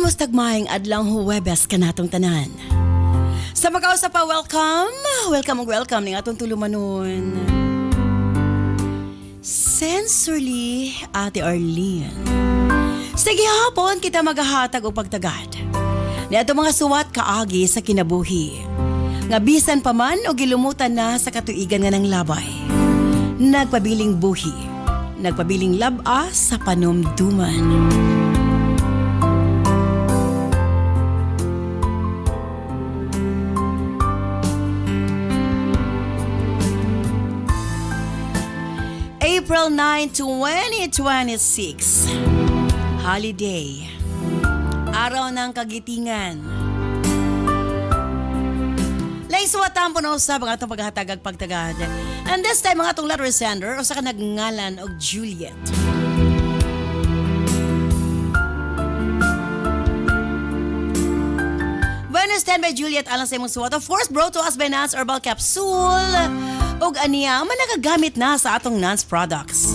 Amigos, tagmayang adlang Huwebes kanatong tanan. Sa mag-ausap pa, welcome ning atong tulumanon. Sensorly, Ate Arlene. Sige hapon kita maghahatag o pagtagad. Ni ato mga suwat kaagi sa kinabuhi. Nga bisan pa man o gilumutan na sa katuigan nga ng labay. Nagpabiling buhi, nagpabiling laba sa panumduman. April 9, 2026. Holiday. Araw ng kagitingan. Laiswatan po na usab ang atong paghatagag pagtagad. And this time, ang atong letter sender, usa ka nagngalan og Juliet. Buenos stand by Juliet alang sa imong suwat. Of course, brought to us by Nance Herbal Capsule. Og aniya, managagamit na sa atong Nance products.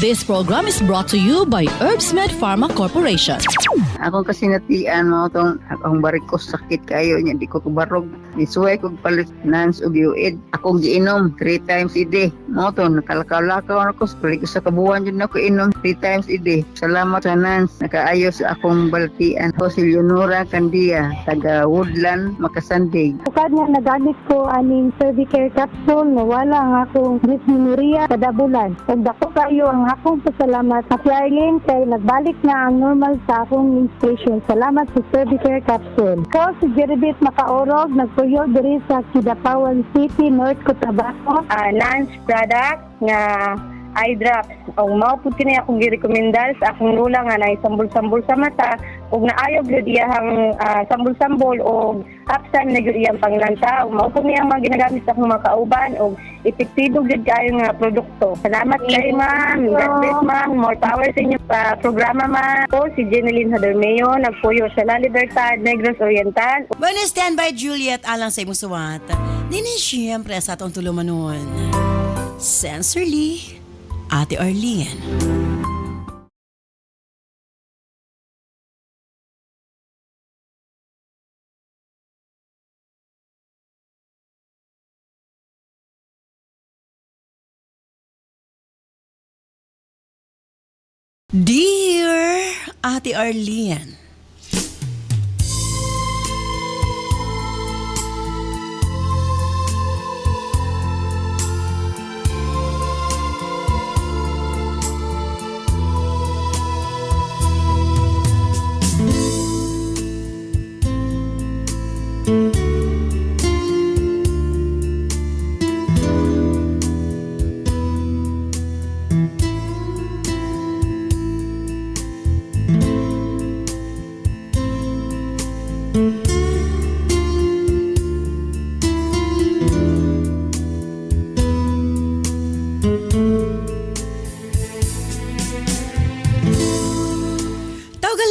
This program is brought to you by Herbsmed Pharma Corporation. Akong kasi natian mo itong akong barikos sakit kayo niya, di ko kubarog. Nisuway kong palit Nance ug UID. Akong giinom 3 times a day. Mo to nakalakaw-lakaw ako. Pali ko sa kabuhan dyan ako inom 3 times a day. Salamat sa Nance. Nakaayos sa akong baltian. Ako si Leonora Candia, taga Woodland, Makasandig. Bukad nga nagamit ko aning Cervicare capsule na wala ang akong dysmenorrhea kada bulan. Ug dako kayo ang akong pasalamat sa Arlene kay nagbalik na ang normal sa akong menstruation. Salamat sa Cervicare capsule. Ko si Jeribit Makaorog, nagpuyo diri sa Kidapawan City, North Cotabato. Nance product nga eye drops. O mao pud kini akong girekomendar sa akong lula nga nay sambol-sambol sa mata ug naayo gyud iyang sambol-sambol og hapsan na gyud iyang panglanta. Mao pud niya mga ginagamit sa akong mga kauban og epektibo gyud kayo nga produkto. Salamat kay ma'am. God bless ma'am. More power sa inyo pa programa ma'am. Ko si Jeneline Hadormeo, nagpuyo sa La Libertad, Negros Oriental. Buenos stand by Juliet alang sa imong suwat. Nini siyempre sa atong tulumanon. Sensorly, Ate Arlene. Dear Ate Arlene,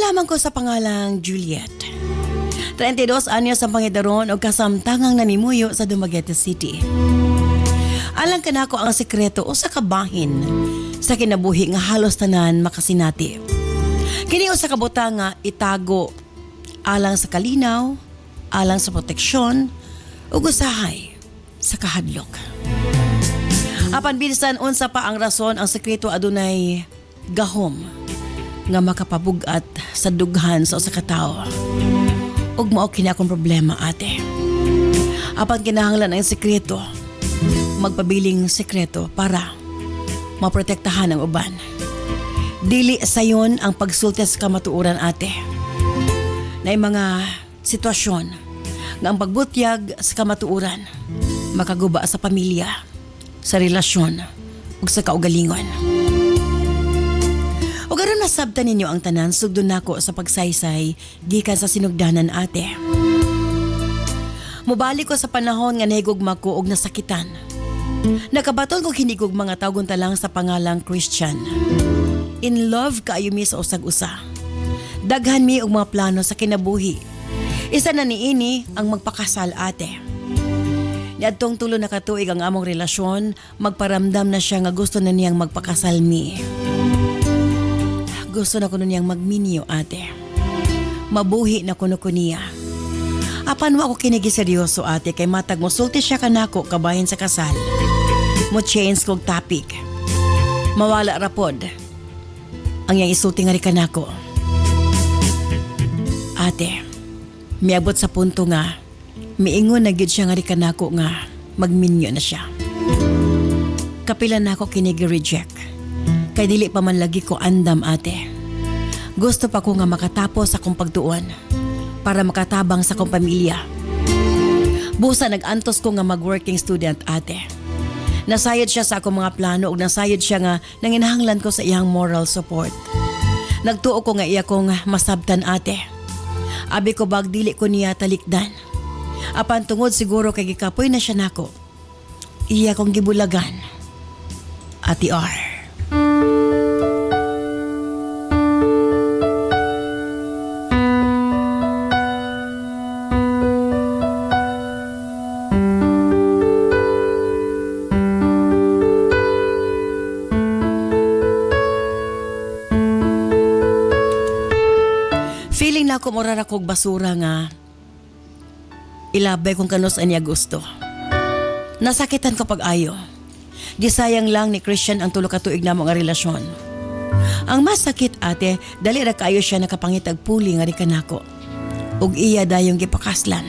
lamang ko sa pangalang Juliet. 32 anyos ang pangidaron o kasamtangang nanimuyo sa Dumaguete City. Alang kanako ang sekreto o sa kabahin sa kinabuhi nga halos tanan makasinati. Kini usa ka butang nga itago alang sa kalinaw, alang sa proteksyon ug usahay sa kahadlok. Apan bisan unsa pa ang rason, ang sekreto adunay gahom nga makapabugat sa dughan sa usa ka tawo. Ug mao kini akong problema, ate. Apan kinahanglan ang sekreto, magpabiling sekreto para maprotektahan ang uban. Dili sayon ang pagsulti sa kamatuoran, ate. Nay mga sitwasyon nga ang pagbutyag sa kamatuoran makaguba sa pamilya, sa relasyon ug sa kaugalingon. O garon nasabtan ninyo ang tanan, sugdon nako sa pagsaysay gikan sa sinugdanan, ate. Mubalik ko sa panahon nga nahigugma ko og nasakitan. Nakabaton ko hinigog mga tawgon talang sa pangalang Christian. In love kaayo mi sa usag-usa. Daghan mi og mga plano sa kinabuhi. Isa na niini ang magpakasal, ate. Niadtong tulo na katuig ang among relasyon, magparamdam na siya nga gusto na niyang magpakasal mi. Gusto na ko nun niyang magminyo, ate. Mabuhi na kuno ko niya. Apan wa ko kinigi seryoso, ate, kay matag mo sulti siya kanako kabahin sa kasal. Mo change kog topic. Mawala rapod. Ang yang isulti nga rin kanako. Ate, miabot sa punto nga, miingon na gyud siya nga rin kanako nga magminyo na siya. Kapilan na ako kinigi-reject. Kay dili pa man lagi ko andam, ate. Gusto pa ko nga makatapos akong pagtuon para makatabang sa akong pamilya. Busa nag-antos ko nga mag-working student, ate. Nasayod siya sa akong mga plano ug nasayod siya nga nanginahanglan ko sa iyang moral support. Nagtuo ko nga iya kong masabtan, ate. Abi ko bag dili ko niya talikdan. Apan tungod siguro kay gikapoy na siya nako. Iya kong gibulagan. Ati R. Feeling na ako morara kog basura nga ilabay kung kanus aniya gusto. Nasakitan ko pag-ayo. Gisayang lang ni Christian ang tulo ka tuig namo nga relasyon. Ang mas sakit, ate, dali ra kaayo siya nakapangitag puli nga ri kanako. Ug iya dayong gipakaslan.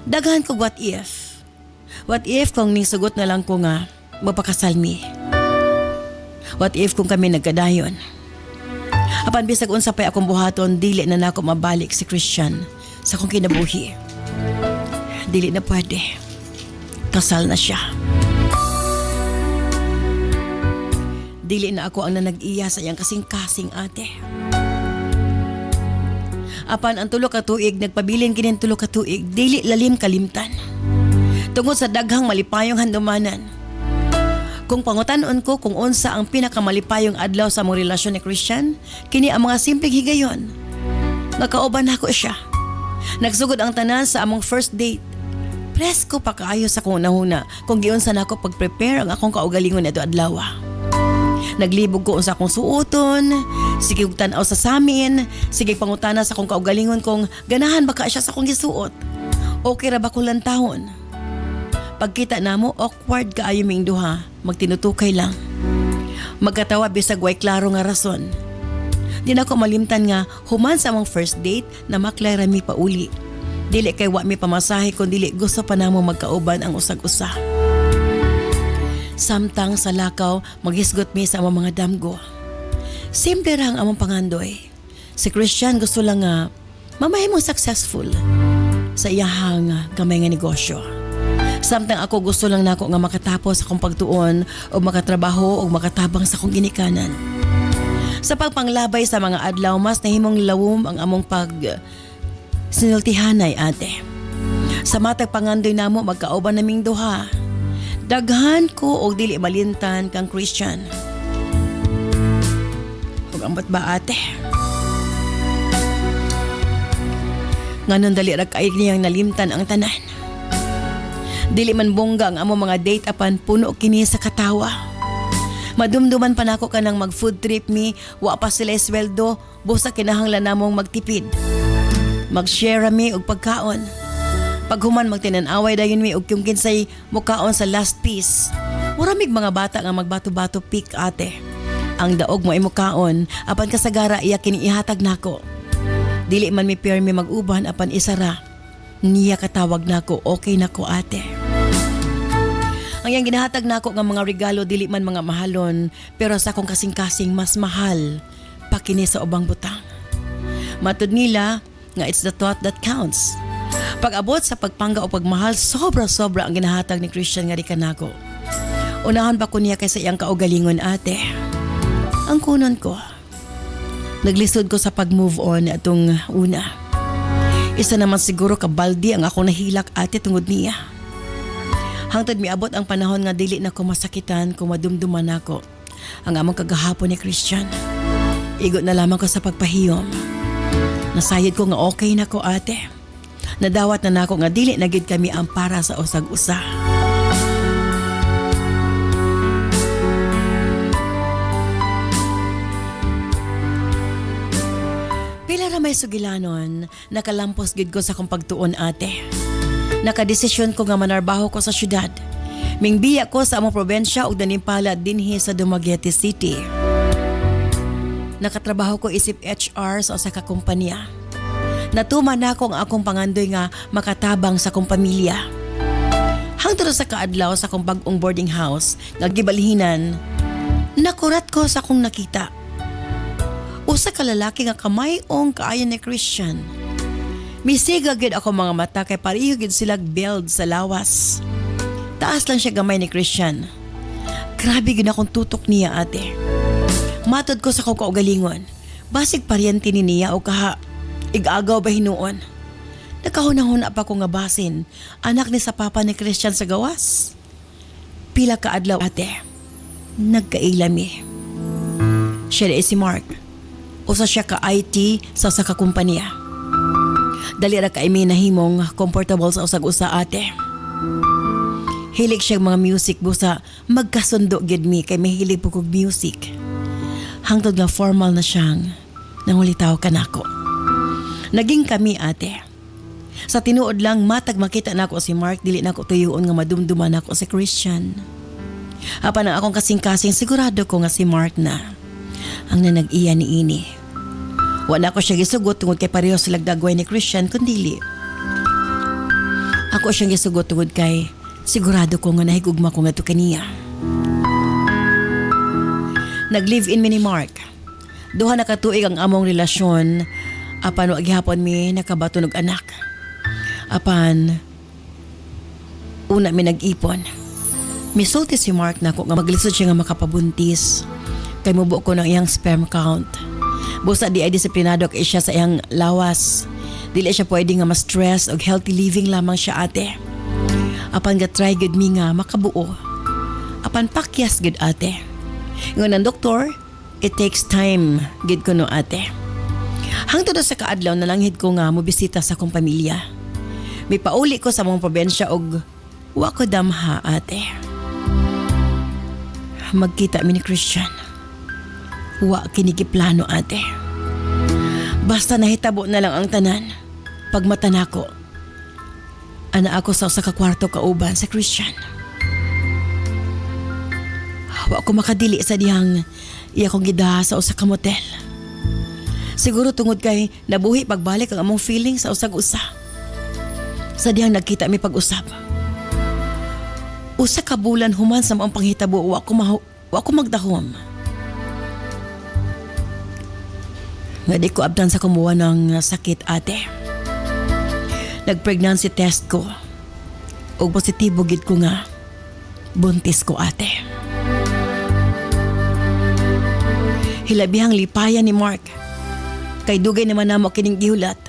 Daghan kog what if. What if kung ning sugot na lang ko nga magpakasal mi. What if kung kami nagkadayon. Apan bisag unsa pay akong buhaton, dili na nako mabalik si Christian sa akong kinabuhi. Dili na pwede. Kasal na siya. Dili na ako ang nanag-iya sa iyang kasing-kasing, ate. Apan ang tulo ka tuig, nagpabilin kinin tulo ka tuig, dili lalim kalimtan. Tungod sa daghang malipayong handumanan. Kung pangutanon ko kung unsa ang pinakamalipayong adlaw sa mong relasyon ni Christian, kini ang mga simpleng higayon. Nakauban ako siya. Nagsugod ang tanan sa among first date. Presko pa kaayo sa kung nahuna kung giunsa nako pag-prepare ang akong kaugalingon adto adlaw. Naglibog ko unsa akong suoton, sige ug tan-aw sa samin, sige pangutana sa akong kaugalingon kung ganahan ba ka siya sa akong gisuot. Okay ra ba kung lantahon? Pagkita namo, awkward kaayo ming duha, magtinutukay lang. Magkatawa bisag way klaro nga rason. Di na ko malimtan nga human sa among first date na maklara mi pauli. Dili kay wa mi pamasahe kun dili gusto pa namo magkauban ang usag-usa. Samtang sa lakaw, maghisgot mi sa among mga damgo. Simple ra ang among pangandoy. Si Christian gusto lang nga mamahimong successful sa iyahang gamay nga negosyo. Samtang ako gusto lang nako nga makatapos akong pagtuon o makatrabaho o makatabang sa akong ginikanan. Sa pagpanglabay sa mga adlaw, mas nahimong lawom ang among sinultihanay, ate. Sa matag pangandoy namo magkauban naming duha. Daghan ko og dili malintan kang Christian. Ug ambat ba, ate? Nganon dali ra kay niyang nalimtan ang tanan. Dili man bongga ang among mga date apan puno kini sa katawa. Madumduman pa nako kanang mag-food trip mi, wa pa sila sweldo, busa kinahanglan namong magtipid. Mag-share mi og pagkaon. Paghuman magtinan-away dayon mi og kung kinsay mukaon sa last piece. Muramig mga bata nga magbato-bato pick, ate. Ang daog mo ay mukaon, apan kasagara iya kini ihatag nako. Dili man mi pirmi mag-uban apan isara. Niya katawag nako, okay nako, ate. Ang yang ginahatag nako nga mga regalo dili man mga mahalon, pero sa akong kasing-kasing mas mahal pa kini sa ubang butang. Matud nila nga it's the thought that counts. Pag-abot sa pagpangga o pagmahal, sobra-sobra ang ginahatag ni Christian nga ri kanako. Unahan pa ko niya kaysa iyang kaugalingon, ate. Ang kunon ko, naglisod ko sa pag-move on atong una. Isa naman siguro kabaldi ang ako nahilak, ate, tungod niya. Hangtod miabot ang panahon nga dili na ko masakitan kung madumduman ako ang among kagahapon ni Christian. Igot na lamang ko sa pagpahiyom. Nasayod ko nga okay na ko, ate. Nadawat na nako nga dili na gid kami ang para sa usag-usa. Pila ra may sugilanon, nakalampos gid ko sa kong pagtuon ate. Nakadesisyon ko nga manarbaho ko sa syudad. Mingbiya ko sa among probensya ug nanimpala dinhi sa Dumaguete City. Nakatrabaho ko isip HR sa usa ka kumpanya. Natuman na ako ang akong pangandoy nga makatabang sa akong pamilya. Hangtod sa kaadlaw sa akong bag-ong boarding house nga gibalhinan, nakurat ko sa akong nakita. Usa ka lalaki nga kamay-ong kaayo ni Christian. Misiga gid ako mga mata kay pareho gid sila build sa lawas. Taas lang siya gamay ni Christian. Grabe gid akong tutok niya ate. Matod ko sa akong kaugalingon. Basig paryente ni niya o kaha igagaw ba hinuon. Nakahuna-huna pa ko nga basin. Anak ni sa papa ni Christian sa gawas. Pila ka adlaw ate. Nagkailami. Siya na si Mark. Usa siya ka IT sa usa ka kumpanya. Dali ra kay may nahimong comfortable sa usag-usa ate. Hilig siya mga music busa magkasundo gid mi kay may hilig po kog music. Hangtod nga formal na siyang nangulitaw kanako. Naging kami ate. Sa tinuod lang matag makita nako si Mark dili nako tuyoon nga madumduman nako si Christian. Apan ang akong kasing-kasing sigurado ko nga si Mark na ang nanag-iya ni ini. Wala ko siya gisugot tungod kay pareho sila dagway ni Christian kundili. Ako siyang gisugot tungod kay sigurado ko nga nahigugma ko nga to kaniya. Nag-live-in mi ni Mark. Duha na katuig ang among relasyon. Apan wa gihapon mi nakabatunog anak. Apan una mi nag-ipon. Misulti si Mark na ako nga maglisod siya nga makapabuntis. Kay mubo ko ng iyang sperm count. Busa di ay disiplinado kay siya sa iyang lawas. Dili siya pwede nga ma-stress og healthy living lamang siya ate. Apan ga-try gud mi nga makabuo. Apan pakyas gud ate. Ngon ang doktor, it takes time gid ko no ate. Hangtod sa kaadlaw nalanghid ko nga mobisita sa akong pamilya. May pauli ko sa mong probensya og wa ko damha ate. Magkita mi ni Christian. Wa kinigiplano ate. Basta nahitabo na lang ang tanan. Pagmata nako, ana ako sa usa ka kwarto kauban sa Christian. Wa ko makadili sa dihang iya kong gidaha sa usa ka motel. Siguro tungod kay nabuhi pagbalik ang among feeling sa usag-usa. Sa dihang nagkita mi pag-usap. Usa ka bulan human sa maong panghitabo wa ko magdahom. Nga di ko abdan sa kumuha ng sakit ate. Nag-pregnancy test ko. O positibo gid ko nga buntis ko ate. Hilabihang lipayan ni Mark. Kay dugay naman namo kining gihulat.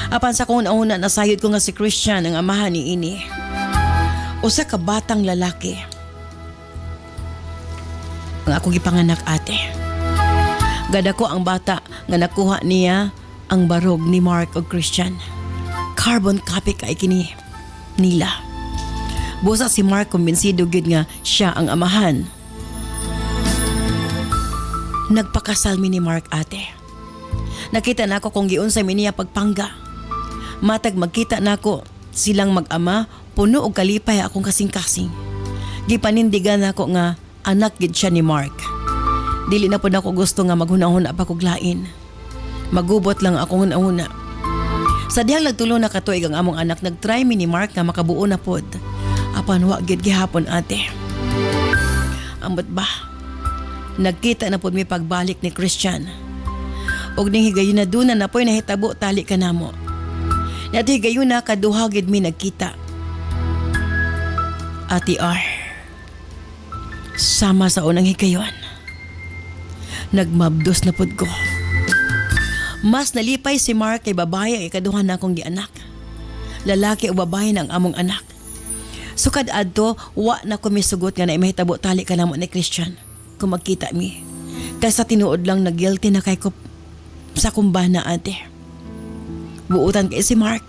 Apan sa kung una nasayod ko nga si Christian ang amahan ni ini. Usa ka batang lalaki. Ang ako gipanganak ate. Gada ko ang bata nga nakuha niya ang barog ni Mark o Christian. Carbon copy kay kini nila. Busa si Mark kumbinsido gyud nga siya ang amahan. Nagpakasal mi ni Mark ate. Nakita nako kung giunsay mi niya pagpangga. Matag magkita nako silang mag-ama puno og kalipay akong kasing-kasing. Gipanindigan nako nga anak gid siya ni Mark. Dili na po ako gusto nga maghunahuna pa kog lain. Magubot lang ako hunahuna. Sa dihang nagtulo na katuig ang among anak, nagtry mi ni Mark nga makabuo na pod. Apan wa gid gihapon ate. Ambot ba? Nagkita na pod mi pagbalik ni Christian. Og ning higayon na duna na po'y nahitabo tali ka namo. Nato higayon na kaduha gid mi nagkita. Ati R. Sama sa unang higayon. Nagmabdos na pod ko. Mas nalipay si Mark kay babae ang ikaduhan na akong gianak. Lalaki o babae na ang among anak. Sukad adto, wa na ko misugot nga na mahitabo tali ka namo ni Christian. Kung magkita mi. Kaysa tinuod lang na guilty na kay ko sa kumbana ate. Buutan kay si Mark.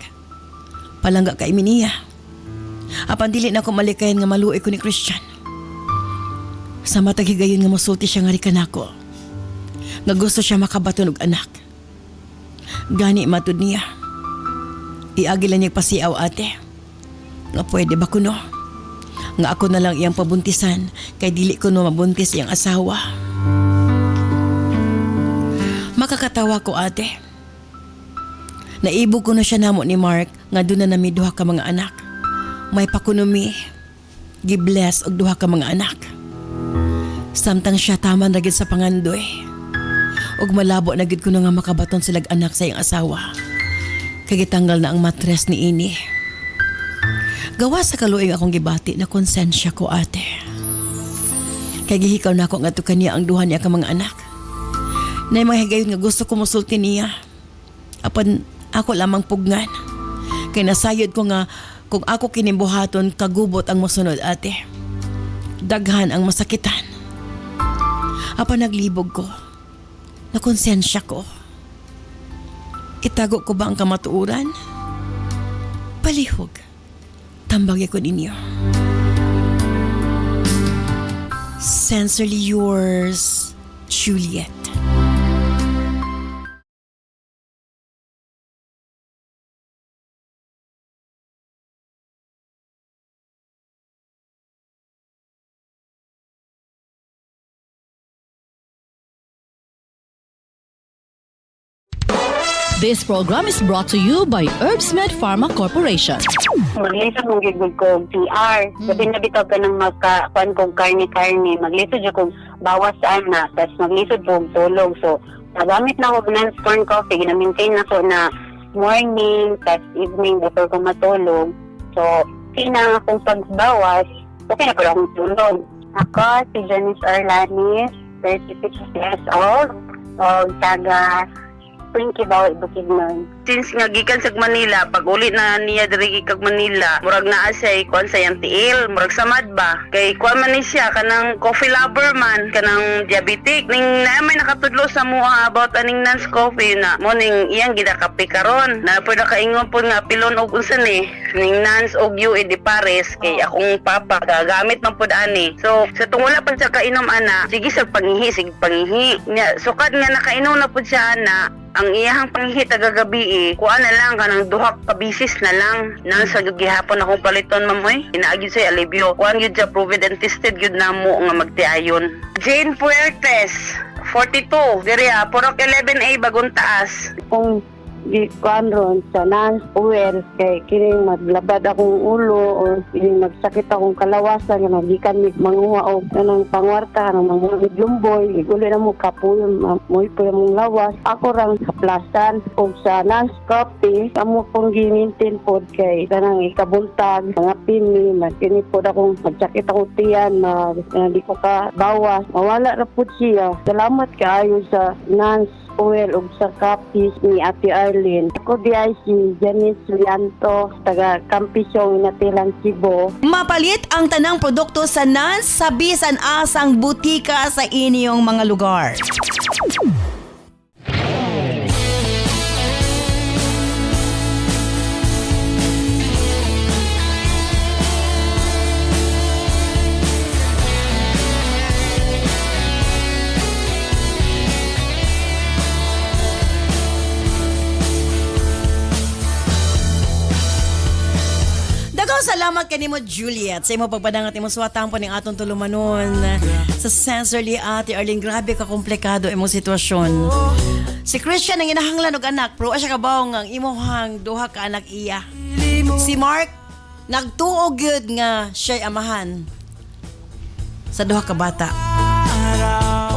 Palangga kay mi niya. Apan dili na ko malikayan nga maluoy ko ni Christian. Sa matag higayon nga mosulti siya nga rikan ako. Nga gusto siya makabaton og anak. Gani matud niya. Iagi lang niya pasiaw ate. Nga pwede ba kuno? Nga ako na lang iyang pabuntisan kay dili ko no mabuntis iyang asawa. Makakatawa ko ate. Naibog ko na siya namo ni Mark nga doon na nami duha ka mga anak. May pakunumi. Gibless og duha ka mga anak. Samtang siya taman na gid sa pangandoy. Og malabo na gid ko na nga makabaton silag anak sa iyang asawa. Kagitanggal na ang matres ni ini. Gawa sa kaluoy akong gibati na konsensya ko ate. Kay gihikaw na ako nga to kaniya ang duha niya ka mga anak. Nay mga higayon nga gusto ko musulti niya. Apan ako lamang pugnan. Kay nasayod ko nga kung ako kinimbuhaton kagubot ang mosunod ate. Daghan ang masakitan. Apa naglibog ko, nakonsensya ko. Itago ko ba ang kamatuuran? Palihog, tambagay ko ninyo. Sincerely yours, Juliet. This program is brought to you by Herbsmed Pharma Corporation. Maglisod mong gigod ko PR. Sabi na bitaw ka ng magkakuan kong karne-karne. Maglisod yung kong bawas sa anak. Tapos maglisod kong tulog. So, nagamit na ako ng corn coffee. Gina-maintain na ko na morning, tapos evening before ko matulog. So, kina akong pagbawas, okay na pala akong tulog. Ako, si Janice Orlanis, 36 years old. O, taga Pinky Bawal Bukidnon. Since nga gikan sa Manila, pag uli na niya diri kag Manila, murag naa siya kuan sa yang tiil, murag samad ba. Kay kuan man ni siya kanang coffee lover man, kanang diabetic. Ning na may nakatudlo sa mua about aning Nance Coffee na mo ning iyang gidakapi karon. Na pwede kaingon po nga pilon og unsa ni ning Nance og UE de Pares kay akong papa gagamit man pud ani. So sa tungwala pa siya kainom ana, sige sa pangihi, sige pangihi. Sukad nga nakainom na pud siya ana, ang iyahang pangihi tagagabi kuha na lang kanang duha ka bisis na lang nang sa gihapon akong paliton mamoy inaagi sa alibyo kuha gyud sa proven and tested gyud namo nga magtiayon. Jane Puertes 42 diri Purok 11A Bagong Taas. Kung gikuan ron sa Nance Oil kay kining maglabad akong ulo o kining magsakit akong kalawasan nga magikan mig manguha og kanang pangwarta kanang manguha mig lumboy igulo na mo kapuyon moy po mong lawas ako rang kaplasan og sa Nance Coffee kamo pong gimintin pod kay kanang ikabuntag mga pini magkini pod akong magsakit akong tiyan na di ko ka bawas mawala ra pod siya. Salamat kaayo sa Nance Oil ug sa kapis ni Ate Arlene. Ako di ay si Janice Lianto, taga Campisong, Natilang, Cebu. Mapalit ang tanang produkto sa Nance sa bisan asang butika sa inyong mga lugar. Salamat kanimo Juliet sa imo pagpadangat imo suwatang po ning atong tulumanon sa Sincerely Ate Arlene. Grabe ka komplikado imong sitwasyon. Si Christian ang inahanglan og anak pero asya kabaw nga ang imuhang duha ka anak iya. Si Mark nagtuog gyud nga siya'y amahan sa duha ka bata.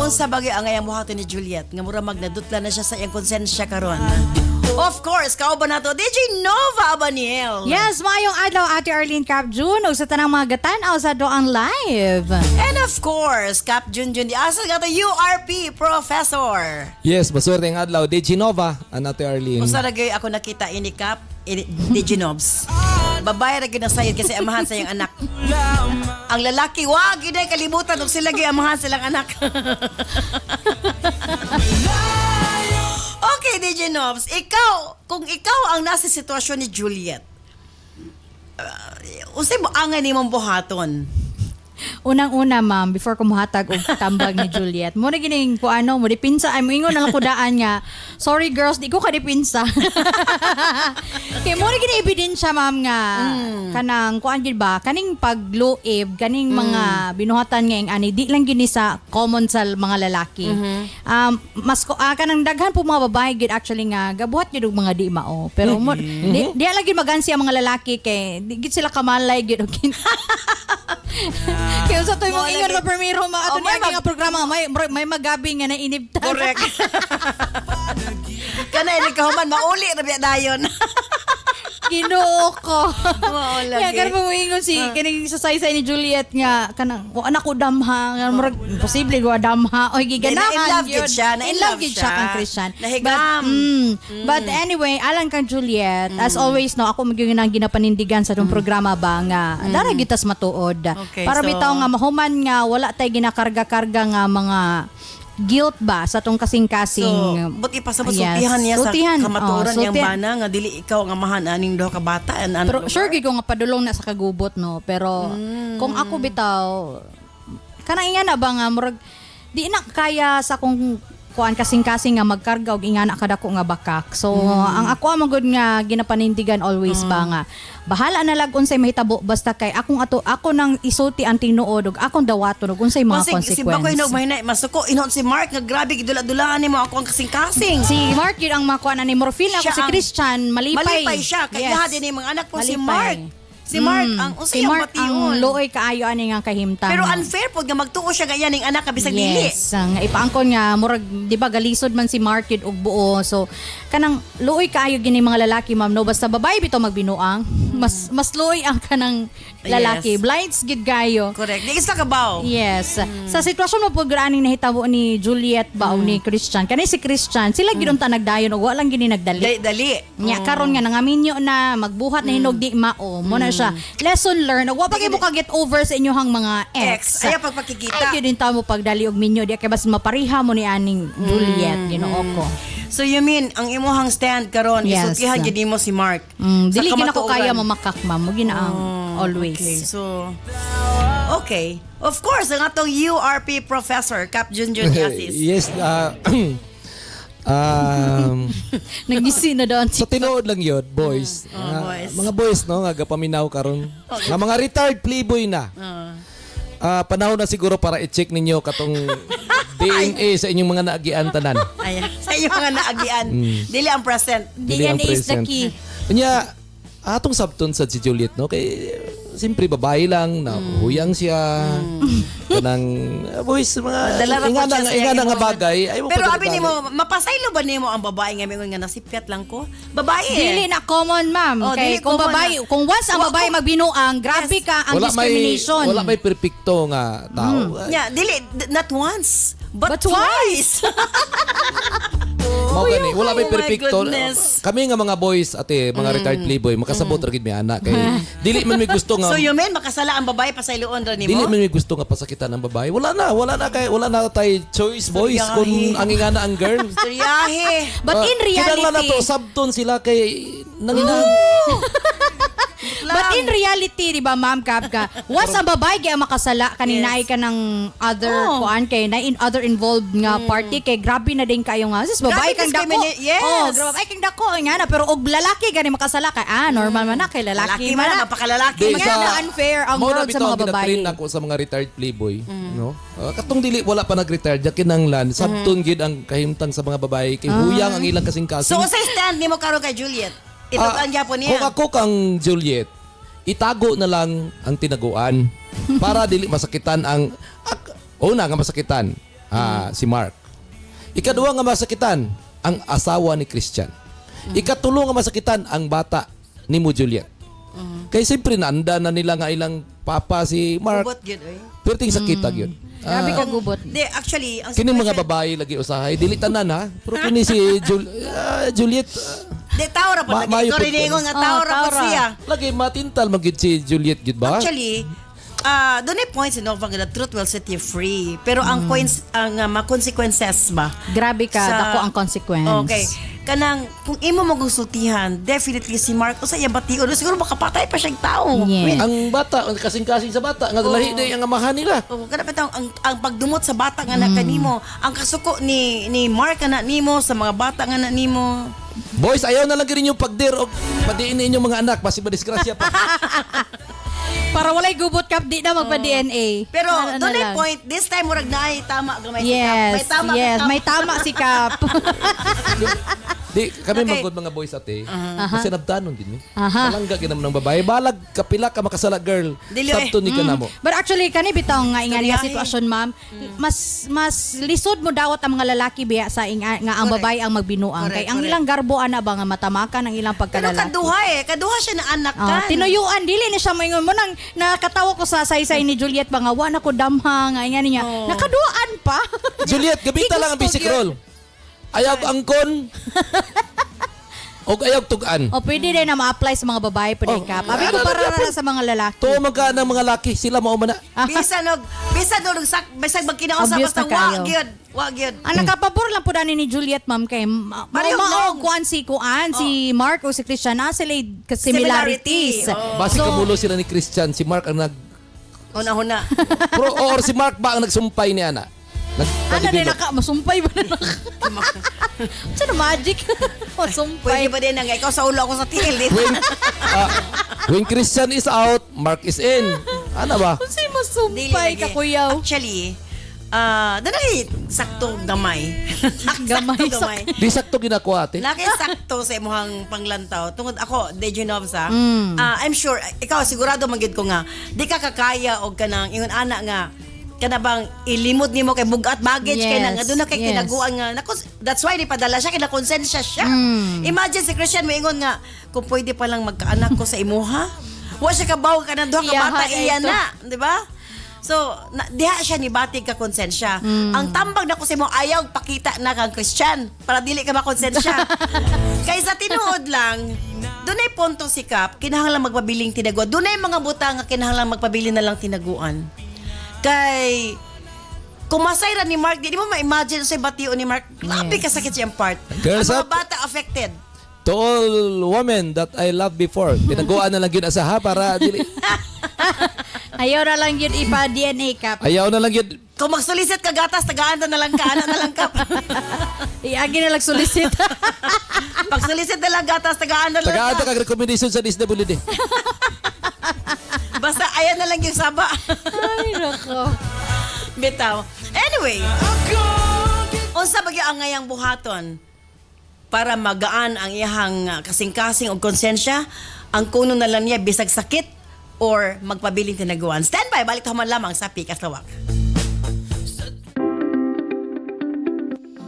Unsa bagay ang ayang buhaton ni Juliet nga mura magnadutla na siya sa iyang konsensya karon. Of course, kao ba na to? DJ Nova Abaniel. Yes, maayong adlaw Ate Arlene Cap June ug sa tanang mga gatan-aw sa Doang Live. And of course, Cap Junjun di asal nga to URP Professor. Yes, maswerte ang adlaw. DJ Nova, Ate Arlene. Kung sa lagay ako nakita ini Cap, DJ Nobs. Babae ra gyud na sayod kasi amahan sa iyang anak. Ang lalaki, wag gyud ay kalimutan og sila gyud amahan silang anak. Okay, DJ Nobs, kung ikaw ang nasa sitwasyon ni Juliet, unsay mo angay nimong buhaton? Unang-una, ma'am, before ko muhatag og tambag ni Juliet, mo na gining ko ano, mo dipinsa ay mo ingon na lang ko daan nga. Sorry girls, di ko kadipinsa. Kay mo na gini ebidensya, ma'am, nga kanang kuan gid ba, kaning pagluib, kaning mga binuhatan nga ing ani di lang gini sa common sa mga lalaki. Mas kanang daghan po mga babae gid actually nga gabuhat gid og mga di mao. Pero mo di lang gid magansi ang mga lalaki kay di gid sila kamalay gid og kaya sa to mong ingon na primero ato ni nga programa may magabi nga na inibtan. Correct. Kana ini kahuman mauli ra biya dayon. Ginoo ko. Oo, lagi. Kaya ganun mo ingon si kining sasaysay ni Juliet nga kanang wa anak ko damha nga murag imposible go damha oy giganahan Na-in-love gid siya, na-in-love gid siya kang Christian. Nahigam. But anyway, alang kang Juliet, as always no, ako magyud nang ginapanindigan sa tong programa ba nga dara gitas matuod. Okay, Para so- bitaw nga mahuman nga wala tay ginakarga-karga nga mga guilt ba sa tong kasing-kasing. So, but ipasabusultihan niya sultihan. sa kamatuoran niyang sultihan. bana nga dili ikaw ang amahan aning duha ka bata and Pero sure gid ko nga padulong na sa kagubot no, pero kung ako bitaw kanang ingana ba nga murag di na kaya sa kung kuan kasing-kasing nga magkarga og ingana kadako nga bakak. So ang ako amang good nga ginapanindigan always ba nga bahala na lag unsay mahitabo basta kay ako nang isulti ang tinuod ug akong dawaton ug unsay mga si Bakoy consequence. hinog mahina masuko inon si Mark nga grabe gidula-dulaan nimo ako ang kasing-kasing. Si Mark yun ang makuha na ni Morphine ako Siya si ang- Christian malipay. Malipay siya kaya Yes. din mga anak po si Malipay. Mark. Si Mark ang si unsay ang Mark ang bation. luoy kaayo ani nga kahimtang. Pero unfair pod nga magtuo siya ganyan ning anak ka bisag dili. Yes, ang ipaangkon nga murag di ba galisod man si Market og buo. So kanang luoy kaayo gini mga lalaki ma'am no basta babae bitaw magbinuang. Mas luoy ang kanang lalaki. Yes. Blinds gid kayo. Correct. Di isa ka baw. Yes. Sa sitwasyon mo pud graning nahitabo ni Juliet ba o ni Christian. Kani si Christian sila gid unta nagdayon og walang gini nagdali. Dali. Nya karon nga nangaminyo na magbuhat na hinog di mao mo na siya lesson learned og wa pa kay mo ka get over sa inyohang mga ex. Ayaw pagpakikita. Ay din ta mo pagdali og minyo di kay bas mapariha mo ni aning Juliet Ginoo ko. So you mean ang imuhang stand karon Yes. isultihan gid nimo si Mark. Dili Sa ginako kamatuoran. kaya mamakak ma'am mo ginaang always. Okay. So okay. Of course, ang atong URP professor Cap Junjun Yasis. Yes, Nagisi na doon sa tinuod lang yun, boys. boys. Mga boys, no, nga gapaminaw karon. Nga mga retired playboy na. Panahon na siguro para i-check ninyo katong DNA sa inyong mga naagian tanan. Ayan. Sa iyo mga naagian. Dili ang present. Dili ang DNA is the present. key. Kanya, atong sabton sa si Juliet, no? Kay, siyempre, babae lang, na huyang siya. Kanang, boys, mga Dala ra po siya sa ingana iyang nga bagay. Ay, mo Pero pa abi detalye. nimo, mapasaylo ba nimo ang babae nga mingon nga nasipyat lang ko? Babae. Dili na common ma'am. Oh, Kay dili kung common babae, na. kung once ang babae magbinuang, grabe Yes. ka ang discrimination. Wala may perpekto nga tao. Yeah, dili not once, but, But twice. Mao gani, wala may oh my perpekto. goodness. Kami nga mga boys ate, mga retired playboy, makasabot ra gid mi anak kay dili man mi gusto nga So you mean makasala ang babae pasayloon ra nimo? dili man mi gusto nga pasakitan ng babae. Wala na tay choice boys Soryahe. kung ang ingana ang girl. Storyahe. But in Kinahanglan na to reality, sabton sila kay nanginang. but in reality, di ba, Ma'am Kapka, once ang babae kaya makasala, kanina ay ka ng other, kuan kay, na in other involved nga party, kay grabe na din kayo nga. Sis, babae Grabe kang dako. Yes. Oh, babae kang dako, nga na, pero og lalaki gani makasala kay, normal man na, kay lalaki Lalaki man man na. napakalalaki. Di Kaya na unfair ang Mao na world sa bitaw mga babae. gina-train ako sa mga retired playboy, no? Katong dili wala pa nag-retire, jakin ang lan, sabton gid ang kahimtang sa mga babae kay huyang ang ilang kasing-kasing. So unsay stand nimo karon kay Juliet? Ito ang gyapon niya. Kung ako kang Juliet, itago na lang ang tinaguan para dili masakitan ang una nga masakitan si Mark. Ikaduha nga masakitan ang asawa ni Christian. Ikatulo nga masakitan ang bata ni mo Juliet. Kay siyempre naanda na nila nga ilang papa si Mark. Ubot gyud oy. Pero ting sakita gyud. Grabe ka gubot. Di actually ang Kini mga situation- babae lagi usahay dili tanan ha. Pero kini si Juliet Di tawra po lagi. Maayo Sorry po. ningon nga tawra po tawra. siya. lagi matintal magid si Juliet gid ba? Actually, doon ay points in Nova the truth will set you free. Pero ang consequences ba? Grabe ka, Sa- dako ang consequence. Okay. kanang kung imo magkonsultihan, definitely si Mark usa iya bation siguro makapatay pa siyang tao. Yes. Ang bata, ang kasing-kasing sa bata, nga lahi na ang amahan nila. Oh, kada pa ang pagdumot sa bata nga na kanimo, ang kasuko ni Mark nga na nimo sa mga bata nga na nimo. Boys, ayaw na lang rin yung pagdir o padiin inyong mga anak, basi madisgrasya pa. Para walay gubot kap di na magpa-DNA. Pero Ano doon ay lang. point, this time murag naay tama gamay si Kap. Yes, May tama yes. ka, Kap. May tama si Kap. Di, kami Okay. magod mga boys ate. Kasi nabtanon din. Aha. Palangga ginam ng babae. Balag, kapila ka makasala girl. Dili, Sabto ni ka na mo. But actually, kani bitaw nga ingan nga Sorry, sitwasyon, ma'am. Mas lisod mo dawat ang mga lalaki biya sa nga ang Correct. babae ang magbinuang. Correct, Kay ang correct. ilang garbo ana ba nga matamakan ang ilang Pero pagkalalaki. kaduha siya na anak Oh, kan. tinuyuan dili ni siya moingon mo nang nakatawa ko sa saysay ni Juliet ba nga wa na ko damha nga ingan niya. Oh. Nakaduaan pa. Juliet, gabita lang ang Gusto basic yun. roll. Ayaw angkon. O ayaw tugan. O pwede din na ma-apply sa mga babae pwede Oh, Kap. Abi ko ano para na na sa mga lalaki. Tuwa magka ng mga laki, sila maumana. Bisan og sak bisag magkinausap Obvious basta na kayo. wa gyud. Ang nakapabor lang po dani ni Juliet, ma'am, kay Pareho mao lang. kuan si Mark o si Christian na sila similarities. Similarity, oh. Basi kamulo sila ni Christian, si Mark ang Una-una. or si Mark ba ang nagsumpay ni Ana? Ano Nagpalibilo. na masumpay ba na Saan magic? Masumpay. Pwede ba din nga ikaw sa ulo ako sa tiil din. When Christian is out, Mark is in. Ano ba? Kasi Dili masumpay lagi. ka kuyaw. Actually, danay sakto gamay. Gamay, Sakto gamay. Di sakto ginakuha ate. Nakay sakto sa imong panglantaw. Tungod ako, Dejanov sa. Mm. I'm sure ikaw sigurado magid ko nga di ka kakaya og kanang ingon ana nga kana bang ilimot nimo kay bugat baggage kay na Yes, nga doon na kay yes. kinaguan nga that's why ni padala siya kay na konsensya siya. Mm. Imagine si Christian moingon nga kung pwede pa lang magkaanak ko sa imuha. Wa siya kabaw ka ng duha ka Iyaha bata na iya ito. na, di ba? So, diha siya ni batig ka konsensya. Ang tambag na ko sa mo ayaw pakita na kang Christian para dili ka makonsensya. Kaysa tinuod lang, dunay punto si Kap, kinahanglan magpabiling tinaguan. Dunay mga buta nga kinahanglan magpabili na lang tinaguan. Kay kumasay ra ni Mark, di mo ma-imagine sa batio ni Mark. Grabe kasakit siyang part. Girls Ang mga up. bata affected. To all women that I loved before, tinaguan na lang yun asaha para dili. Ayaw na lang yun ipa-DNA, Kap. Ayaw na lang yun. Kung magsulisit ka gatas, tagaan na lang ka, ana na lang Kap. Iagi na lang solicit. Pag sulisit na lang gatas, tagaan na lang Tagaan ka. ta kag recommendation sa DSWD. Basta ayan na lang yung saba. Ay, nako. Bitaw. Anyway, unsa bagyo ang ngayang buhaton para magaan ang iyahang kasing-kasing o konsensya, ang kuno na lang niya bisag sakit or magpabiling tinaguan. Stand by, balik taman lamang sa Pikas Lawak.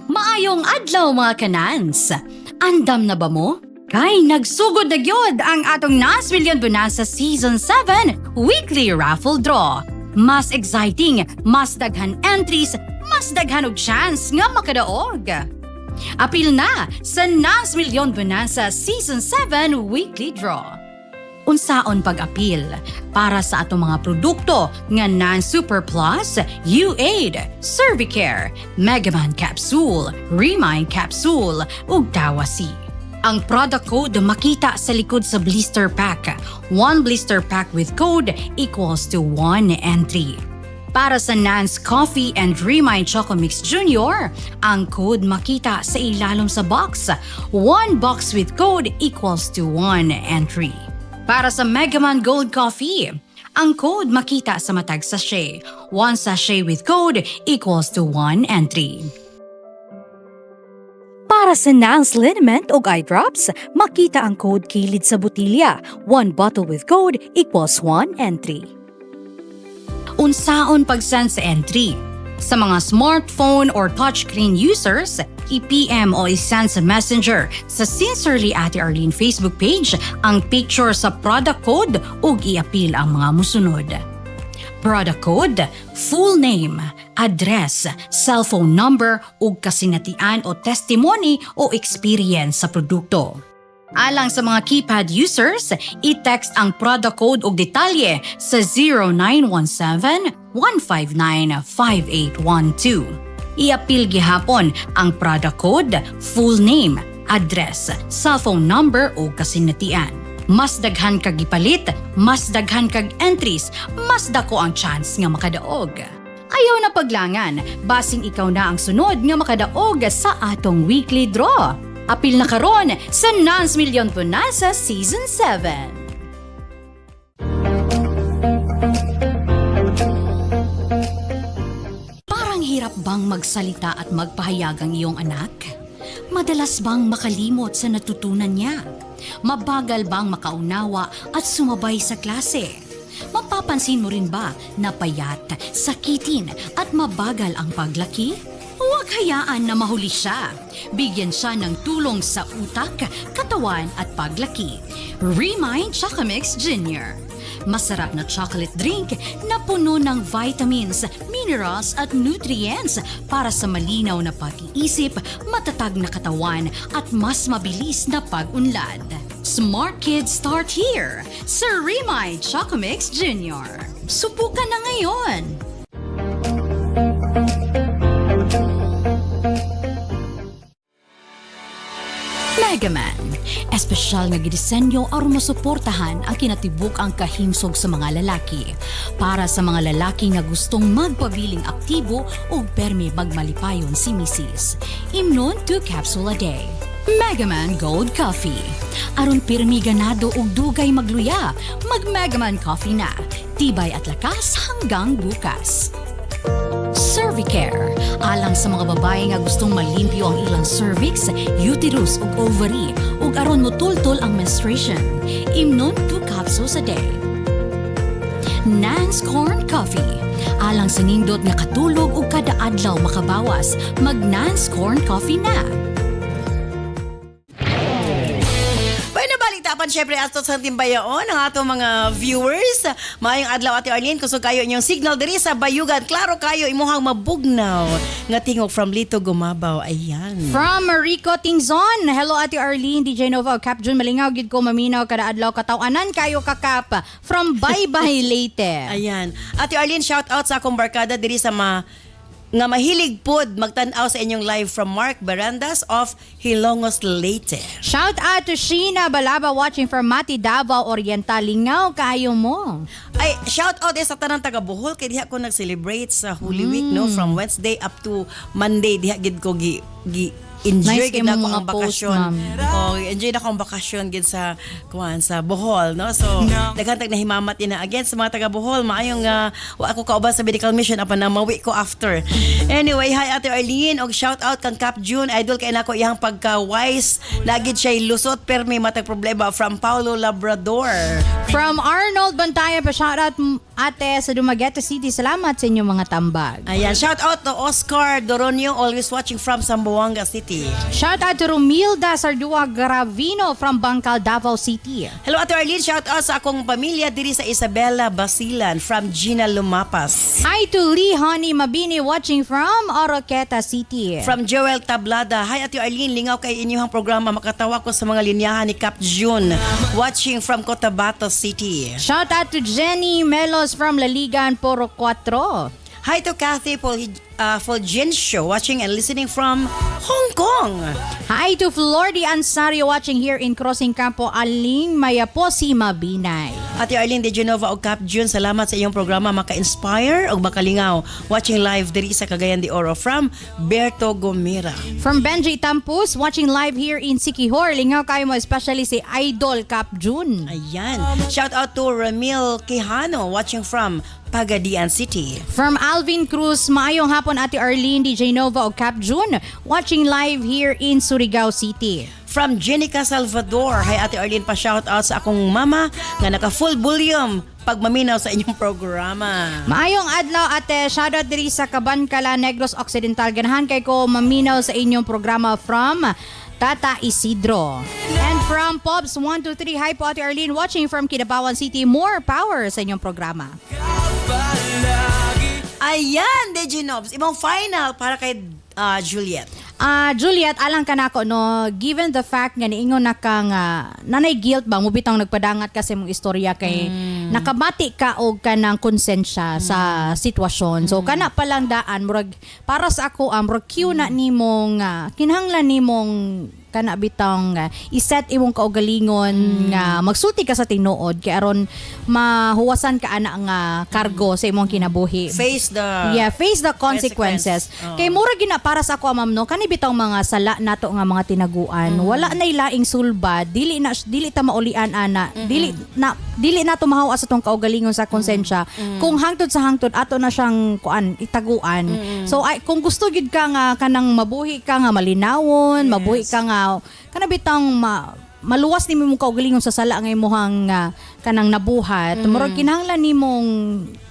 Maayong adlaw mga kanans. Andam na ba mo? Kay nagsugod na gyud ang atong Nas Million Bonanza Season 7 Weekly Raffle Draw. Mas exciting, mas daghan entries, mas daghan og chance nga makadaog. Apil na sa Nas Million Bonanza Season 7 Weekly Draw. Unsaon pag-apil para sa atong mga produkto nga Nan Super Plus, U8, Cervicare, Megaman Capsule, Remind Capsule ug Tawasi. Ang product code makita sa likod sa blister pack. One blister pack with code equals to 1 entry. Para sa Nan's Coffee and Remind Choco Mix Junior, ang code makita sa ilalom sa box. One box with code equals to 1 entry. Para sa Megaman Gold Coffee, ang code makita sa matag sachet. One sachet with code equals to 1 entry. Para sa Nan's Liniment o Eye Drops, makita ang code kilid sa botilya. One bottle with code equals 1 entry. Unsaon pag-send sa entry? Sa mga smartphone or touchscreen users, i-PM o i-send sa Messenger sa Sincerely Ate Arlene Facebook page ang picture sa product code ug i-apil ang mga musunod. Product code, full name, address, cellphone number ug kasinatian o testimony o experience sa produkto. Alang sa mga keypad users, i-text ang product code ug detalye sa 0917-159-5812. I-apil gihapon ang product code, full name, address, cellphone number o kasinatian. Mas daghan kag gipalit, mas daghan kag entries, mas dako ang chance nga makadaog. Ayaw na paglangan, basing ikaw na ang sunod nga makadaog sa atong weekly draw. Apil na karon sa Nans Million Bonanza Season 7. Parang hirap bang magsalita at magpahayag ang iyong anak? Madalas bang makalimot sa natutunan niya? Mabagal bang makaunawa at sumabay sa klase? Mapapansin mo rin ba na payat, sakitin at mabagal ang paglaki? Huwag hayaan na mahuli siya. Bigyan siya ng tulong sa utak, katawan at paglaki. Remind Chocomix Jr. Masarap na chocolate drink na puno ng vitamins, minerals at nutrients para sa malinaw na pag-iisip, matatag na katawan at mas mabilis na pag-unlad. Smart kids start here sa Remind Chocomix Jr. Subukan na ngayon! Megaman. Espesyal nga gidisenyo aron masuportahan ang kinatibuk ang kahimsog sa mga lalaki. Para sa mga lalaki nga gustong magpabiling aktibo o permi magmalipayon si Mrs. Imnon 2 capsule a day. Megaman Gold Coffee. Aron pirmi ganado og dugay magluya, mag Megaman Coffee na. Tibay at lakas hanggang bukas. Cervicare. Alang sa mga babae nga gustong malimpyo ang ilang cervix, uterus ug ovary ug aron motultol ang menstruation. Imnon 2 capsules a day. Nans Corn Coffee. Alang sa nindot nga katulog ug kada adlaw makabawas, mag Nans Corn Coffee na. Tapan syempre ato sa timbayaon ang ato mga viewers. Maayong adlaw Ate Arlene, kusog kayo inyong signal diri sa Bayugan. Klaro kayo imuhang mabugnaw nga tingog from Lito Gumabaw. Ayan. From Marico Tingzon. Hello Ate Arlene, DJ Nova, Cap Jun malingaw gid ko maminaw kada adlaw kataw-anan kayo kakap from Bye-Bye Leyte. Ayan. Ate Arlene, shout out sa akong barkada diri sa nga mahilig pod magtan-aw sa inyong live from Mark Barandas of Hilongos, Leyte. Shout out to Sheena Balaba watching from Mati Davao Oriental. Lingaw kayo mo. Ay, shout out sa tanang taga Bohol kay diha ko nag-celebrate sa Holy Week no from Wednesday up to Monday diha gid ko enjoy Nice gid kayo ako mga ang post, bakasyon. ma'am. Oh, enjoy na akong bakasyon gid sa Bohol, no? So, daghan tag nahimamat ina again sa mga taga Bohol, maayong wa ako kauban sa medical mission apan na mawi ko after. Anyway, hi Ate Arlene og shout out kang Cap June, idol kay nako iyang pagka-wise, lagid siya lusot permi matag problema from Paulo Labrador. From Arnold Bantaya pa shout out ate sa Dumaguete City. Salamat sa inyong mga tambag. Ayan, shout out to Oscar Doronio, always watching from Zamboanga City. Shout out to Romilda Sardua Gravino from Bangkal, Davao City. Hello Ate Arlene, shout out sa akong pamilya diri sa Isabela Basilan from Gina Lumapas. Hi to Lee Honey Mabini watching from Oroqueta City. From Joel Tablada, hi Ate Arlene, lingaw kay inyong programa, makatawa ko sa mga linyahan ni Cap June watching from Cotabato City. Shout out to Jenny Melos from Laligan, Poro 4. Hi to Kathy Fulgencio watching and listening from Hong Kong. Hi to Flordy Ansario watching here in Crossing Campo, Aling Mayapo, si Mabinay. Ate Arlene de Genova o Cap June, salamat sa iyong programa, maka-inspire o makalingaw watching live diri sa Cagayan de Oro from Berto Gomera. From Benji Tampus watching live here in Siquijor, lingaw kayo mo especially si Idol Cap June. Ayan. Shout out to Ramil Quijano watching from Pagadian City. From Alvin Cruz, maayong hapon Ate Arlene, DJ Nova o Cap June, watching live here in Surigao City. From Jenica Salvador, hi Ate Arlene, pa shout out sa akong mama nga naka full volume pagmaminaw sa inyong programa. Maayong adlaw ate, shoutout diri sa Cabancala, Negros Occidental. Ganahan kay ko maminaw sa inyong programa from Tata Isidro. And from Pobs 123, hi po Ate Arlene, watching from Kidapawan City. More power sa inyong programa. Ayan, DJ Nobs, ibang final para kay Juliet. Juliet, alang ka na ako, no, given the fact nga niingon na ka nga, nanay guilt ba, mo bitang nagpadangat kasi mong istorya kay nakabati ka o ka ng konsensya sa sitwasyon. So, kana palang daan, murag, para sa ako, murag cue na nimong, kinahanglan nimong kana bitang iset imong kaugalingon nga magsulti ka sa tinuod kay aron mahuwasan ka ana nga kargo sa imong kinabuhi. Face the Face the consequences. Oh. Kay mura gina para sa ako ma'am no, kani bitang mga sala nato nga mga tinaguan. Wala na ilaing sulbad, dili ta maulian ana. Dili na tumahaw sa tong kaugalingon sa konsensya. Kung hangtod sa hangtod ato na siyang kuan itaguan. So kung gusto gid ka nga kanang mabuhi ka nga malinawon, mabuhi ka nga kana bitang maluwas ni mong kaugalingon sa sala nga imong kanang nabuhat. Murag kinahanglan nimong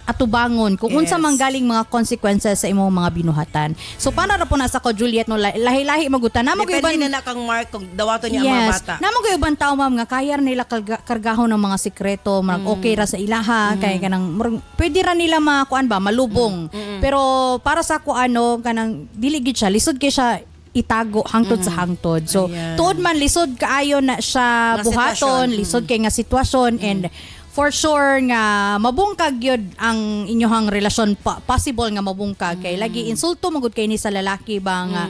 atubangon kung unsa man galing mga consequences sa imong mga binuhatan. So para ra po na sa ko Juliet no lahi-lahi magutan namo depende na kang Mark kung dawato niya ang mga bata. Namo ko ibang tao ma'am nga kaya nila kargahon ng mga sikreto, okay ra sa ilaha kay kanang pwede ra nila makuan ba malubong. Pero para sa ko kanang dili gid siya lisod kay siya itago hangtod sa hangtod. So tuod man lisod kaayo na siya buhaton, lisod kay nga sitwasyon and for sure nga mabungkag yun ang inyohang relasyon possible nga mabungkag kay lagi insulto magud kay ni sa lalaki ba nga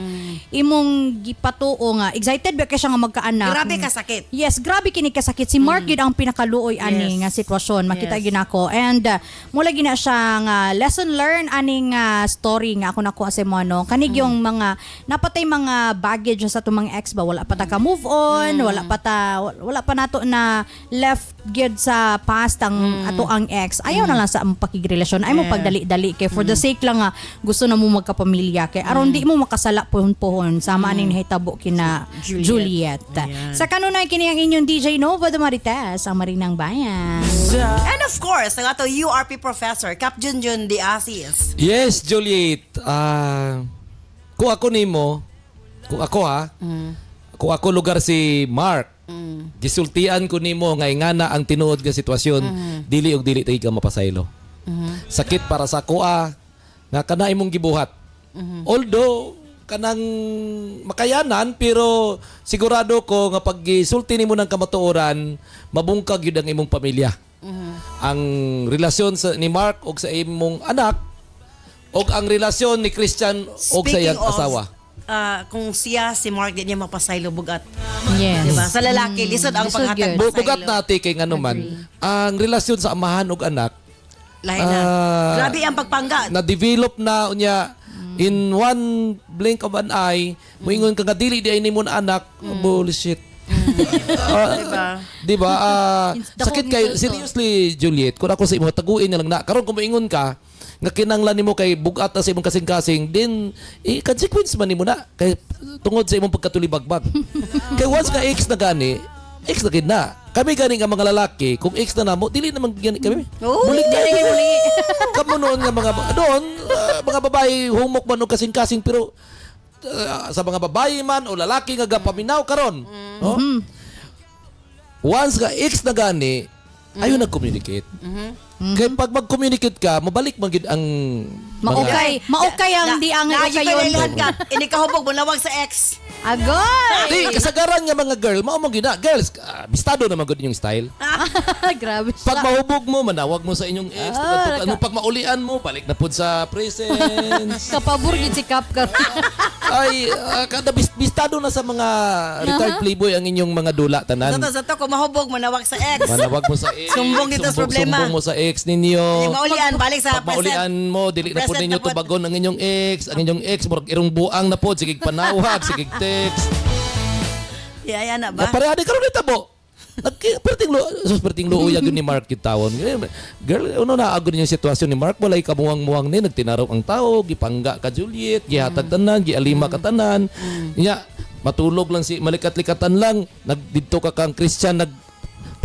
imong gipatuo nga excited ba kay siya nga magkaanak. Grabe ka sakit. Yes, grabe kini kasakit. Si Mark yun ang pinakaluoy ani nga sitwasyon. Makita yun ako. And mula gina siya nga lesson learned aning story nga ako nakuha sa mo no. Kanig yung mga napatay mga baggage sa itong mga ex ba wala pa ta ka move on, wala pa nato na left gyud sa past ang ato ang ex. Ayaw na lang sa pakigrelasyon. Ayaw mo pagdali-dali kay for the sake lang nga gusto na mo magkapamilya kay aron di mo makasala pohon-pohon sama aning nahitabo kina Juliet. Sa kanunay kini ang inyong DJ Nova de Marites, ang Marinang Bayan. And of course, ang ato URP professor, Cap Junjun de Asis. Yes, Juliet. Kung ako nimo, kung ako lugar si Mark, gisultian ko nimo nga ingana ang tinuod nga sitwasyon, dili og dili tay ka mapasaylo. Sakit para sa kuha nga kana imong gibuhat. Although kanang makayanan pero sigurado ko nga pag gisulti nimo ng kamatuoran, mabungkag yun ang imong pamilya. Ang relasyon ni Mark og sa imong anak og ang relasyon ni Christian og sa iyang asawa. Kung siya si Mark di niya mapasaylo bugat. Yes. Diba? Sa lalaki lisod ang Lisod paghatag yun. Bugat natin kay nganuman ang relasyon sa amahan og anak lahi na. Grabe ang pagpangga. na-develop na unya in one blink of an eye, moingon ka nga dili di ay nimo na anak, bullshit. Diba? Sakit kayo. Seriously, Juliet, kung ako sa imo, taguin na lang na. Karon kung moingon ka, nga kinanglan nimo kay bugat na sa imong kasing-kasing, then consequence man nimo na kay tungod sa imong pagkatulibagbag. Kay once ka ex na gani, ex na gid na. Kami gani nga mga lalaki, kung ex na namo, dili naman gani kami. Bulig na muli. Kamo noon nga mga babae humok man og kasing-kasing pero sa mga babae man o lalaki nga gapaminaw karon. Once ka ex na gani, ayaw nag-communicate. Kaya pag mag-communicate ka, mabalik man gid ang Maukay ang di ang kayon. Ini kahubog mo lawag sa ex. Agoy! Di, kasagaran nga mga girl, maumang gina. Girls, bistado naman gud inyong style. Grabe Pag mahubog mo, manawag mo sa inyong ex. Pag maulian mo, balik na po sa presence. Kapabor gid si Kap ka. Ay, kada bistado na sa mga retired playboy ang inyong mga dula, tanan. Zato kung mahubog manawag sa ex. Manawag mo sa ex. Sumbong dito sa problema. Sumbong mo sa ex ninyo. Maulian, balik sa Pag maulian mo, dili na po present ninyo na po. tubagon ang inyong ex. Ang inyong ex, murag irong buang na po. Sige panawag, sige text. Yaya na ba? Parehadi karon ni tabo. Perting lo uyag ni Mark yung tawon. Girl, ano na agad yung sitwasyon ni Mark, walay kamuang-muang ni, nagtinaraw ang tao, gipangga ka Juliet, gihatag tanan, gialima ka tanan. Nya, matulog lang si malikat-likatan lang, nagdito ka kang Christian,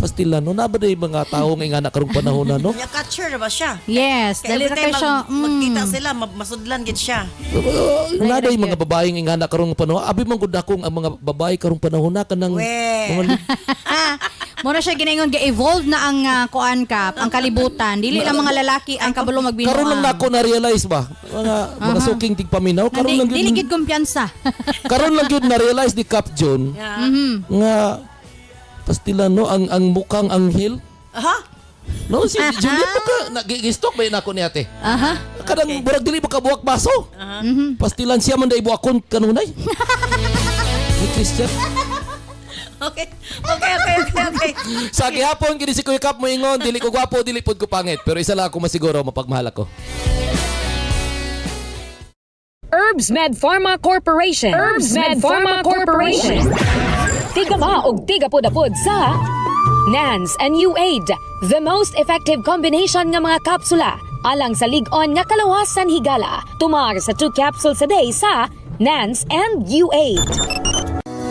pastila no na ba day mga tao nga ingana karong panahon na no? Nya catcher na ba siya? Yes, dali ra kay siya. Magkita sila, masudlan gid siya. Na day mga babaeng ingana karong panahon. Abi man gud akong ang mga babae karong panahon na kanang mga Muna siya ginaingon ga-evolve na ang kuan ka, ang kalibutan. Dili lang mga lalaki ang kabalo magbinuang. Karon lang nako na-realize ba? Mga suking tigpaminaw. Karon lang Dili yun. gid kumpiyansa. Karon lang yun na-realize ni Cap John nga pastilan no ang mukhang anghel. Aha. No, si Juliet baka nagigistok ba nako ni ate? Aha. Kadang burag dili baka buwak baso. Pastilan siya man day buwakon kanunay. Ni Christian. Okay. Sa gihapon kini si Kuya Cap mo ingon dili ko gwapo dili pud ko pangit pero isa lang ako masiguro mapagmahal ako. Herbs Med Pharma Corporation. Herbs Med Pharma Corporation. Tigama og tigapod-apod sa NANS and U8, the most effective combination nga mga kapsula alang sa lig-on nga kalawasan higala. Tumar sa 2 capsules a day sa NANS and U8.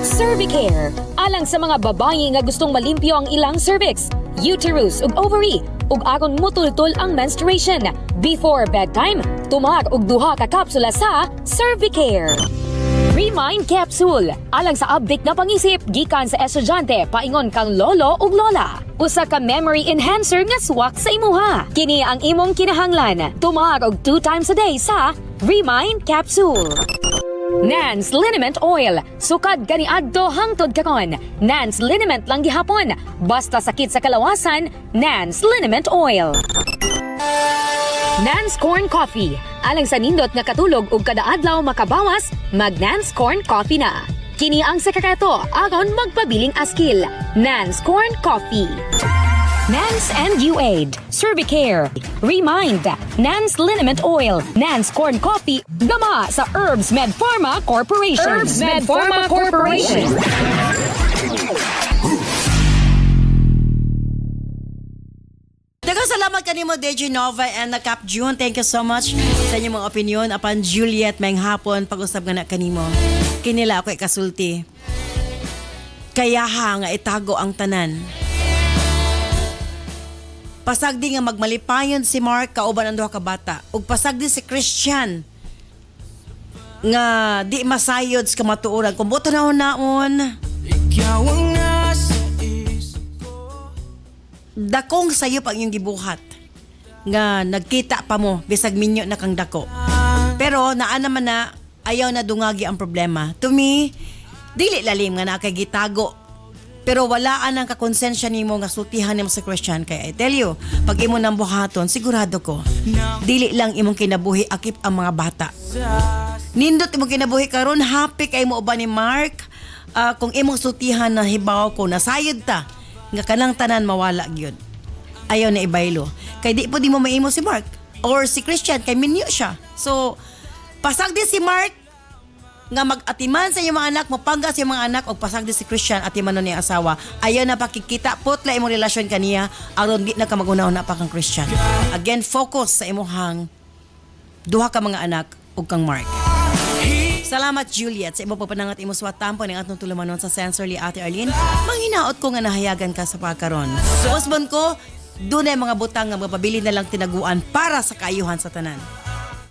Cervicare, alang sa mga babae nga gustong malimpyo ang ilang cervix, uterus ug ovary, ug aron mutultol ang menstruation. Before bedtime, tumar og 2 ka kapsula sa Cervicare. Remind Capsule, alang sa update na pangisip gikan sa estudyante paingon kang lolo ug lola. Usa ka memory enhancer nga swak sa imuha. Kini ang imong kinahanglan. Tumar og 2 times a day sa Remind Capsule. Nance Liniment Oil. Sukad kaniadto hangtod karon. Nance Liniment lang gihapon. Basta sakit sa kalawasan, Nance Liniment Oil. Nance Corn Coffee. Alang sa nindot nga katulog ug kada adlaw makabawas, mag Nance Corn Coffee na. Kini ang sekreto aron magpabiling askil. Nance Corn Coffee. Nance and U8, Cervicare, Remind, Nance Liniment Oil, Nance Corn Coffee, gama sa Herbs Med Pharma Corporation. Herbs Med Pharma Corporation. Daghang salamat kanimo DJ Nova and Cap June. Thank you so much sa inyong mga opinion apan Juliet mayng hapon pag-usab nga na kanimo. Kinila ako ikasulti. Kaya nga itago ang tanan. Pasagdi nga magmalipayon si Mark kauban ang 2 ka bata. Ug pasagdi si Christian nga di masayod sa kamatuoran. Kung buto na naon. Ikaw ang dakong sayop ang iyong gibuhat nga nagkita pa mo bisag minyo na kang dako pero naa naman na ayaw na dungagi ang problema. To me dili lalim nga nakagitago pero walaan ang kakonsensya nimo nga sultihan nimo sa Christian. Kaya I tell you, pag imo nang buhaton sigurado ko dili lang imong kinabuhi akip ang mga bata. Nindot imong kinabuhi karon happy kay mo uban ni Mark. Kung imong sultihan na hibaw ko nasayod ta nga kanang tanan mawala gyud. Ayaw na ibaylo. Kay di po di mo maimo si Mark or si Christian kay minyo siya. So pasagdi si Mark nga mag-atiman sa iyong mga anak, mapangga sa iyong mga anak o pasagdi si Christian atiman nun niya asawa. Ayaw na pakikita putla imong relasyon kaniya aron di na ka magunaw na pa kang Christian. Again, focus sa imuhang 2 ka mga anak ug kang Mark. Salamat Juliet sa imong papanangat imo suwat tampo ning atong tulumanon sa Sensorly Ate Arlene. Manghinaot ko nga nahayagan ka sa pagkaron. Husband ko, dunay mga butang nga mapabili na lang tinaguan para sa kaayuhan sa tanan.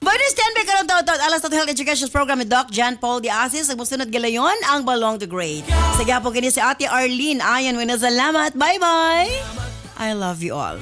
Bonus 10 ba karon taon alas sa Health Education Program ni Doc John Paul Diasis ug mosunod galayon ang Belong to Grade. Sa gyapon kini si Ate Arlene ayon wa na salamat. Bye-bye. I love you all.